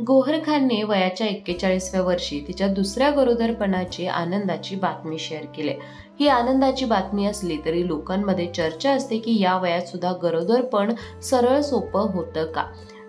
गोहर खानने वयाच्या 41व्या वर्षी तिच्या दुसऱ्या गरोदरपणाची आनंदाची बातमी शेअर केली. ही आनंदाची बातमी असली तरी लोकांमध्ये चर्चा असते की या वयात सुद्धा गरोदरपण सरळ सोपं होतं का?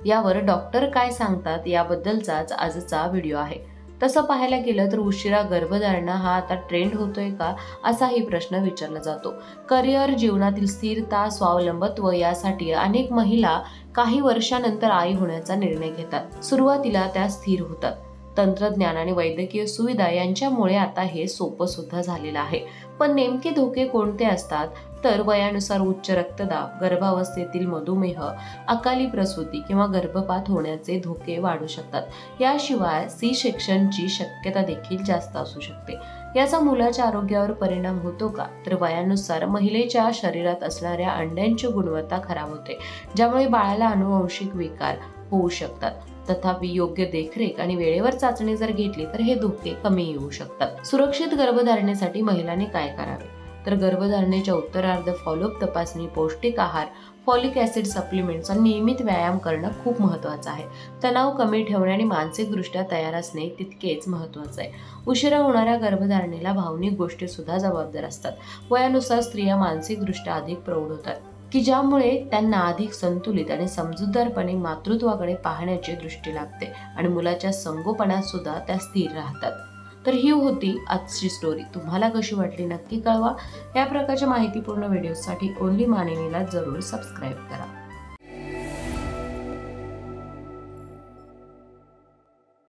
यावर डॉक्टर काय सांगतात याबद्दलचाच आजचा व्हिडिओ आहे. तसं पाहायला गेलं तर उशिरा गर्भधारणा हा आता ट्रेंड होतोय का, असाही प्रश्न विचारला जातो. करिअर, जीवनातील स्थिरता, स्वावलंबत्व यासाठी अनेक महिला काही वर्षानंतर आई होण्याचा निर्णय घेतात. सुरुवातीला त्या स्थिर होतात. तंत्रज्ञान आणि वैद्यकीय सुविधा यांच्यामुळे आता हे सोपं सुद्धा झालेलं आहे. पण नेमके धोके कोणते असतात? तर वयानुसार उच्च रक्तदाब, गर्भावस्थेतील मधुमेह, अकाली प्रसूती किंवा गर्भपात होण्याचे धोके वाढू शकतात. याशिवाय सी सेक्शनची शक्यता देखील जास्त असू शकते. याचा मुलाच्या आरोग्यावर परिणाम होतो का? तर वयानुसार महिलेच्या शरीरात असणाऱ्या अंड्यांची गुणवत्ता खराब होते, ज्यामुळे बाळाला अनुवंशिक विकार होऊ शकतात. तथापि योग्य देखरेख आणि वेळेवर चाचणी जर घेतली तर हे धोके कमी येऊ शकतात. सुरक्षित गर्भधारणेसाठी महिलांनी काय करावे? तर गर्भधारणेच्या उत्तरार्ध फॉलोअप तपासणी, पौष्टिक आहार, फॉलिक ऍसिड सप्लिमेंट्स आणि नियमित व्यायाम करणं खूप महत्त्वाचं आहे. तणाव कमी ठेवणे आणि मानसिकदृष्ट्या तयार असणे तितकेच महत्त्वाचं आहे. उशिरा होणाऱ्या गर्भधारणेला भावनिक गोष्टी सुद्धा जबाबदार असतात. वयानुसार स्त्रिया मानसिकदृष्ट्या अधिक प्रौढ होतात, की ज्यामुळे त्यांना अधिक संतुलित आणि समजूतदारपणे मातृत्वाकडे पाहण्याची दृष्टी लागते आणि मुलाच्या संगोपनात सुद्धा त्या स्थिर राहतात. तर ही होती आजची स्टोरी. तुम्हाला कशी वाटली नक्की कळवा. या प्रकारच्या माहितीपूर्ण व्हिडिओसाठी ओनली मानिनीला जरूर सबस्क्राईब करा.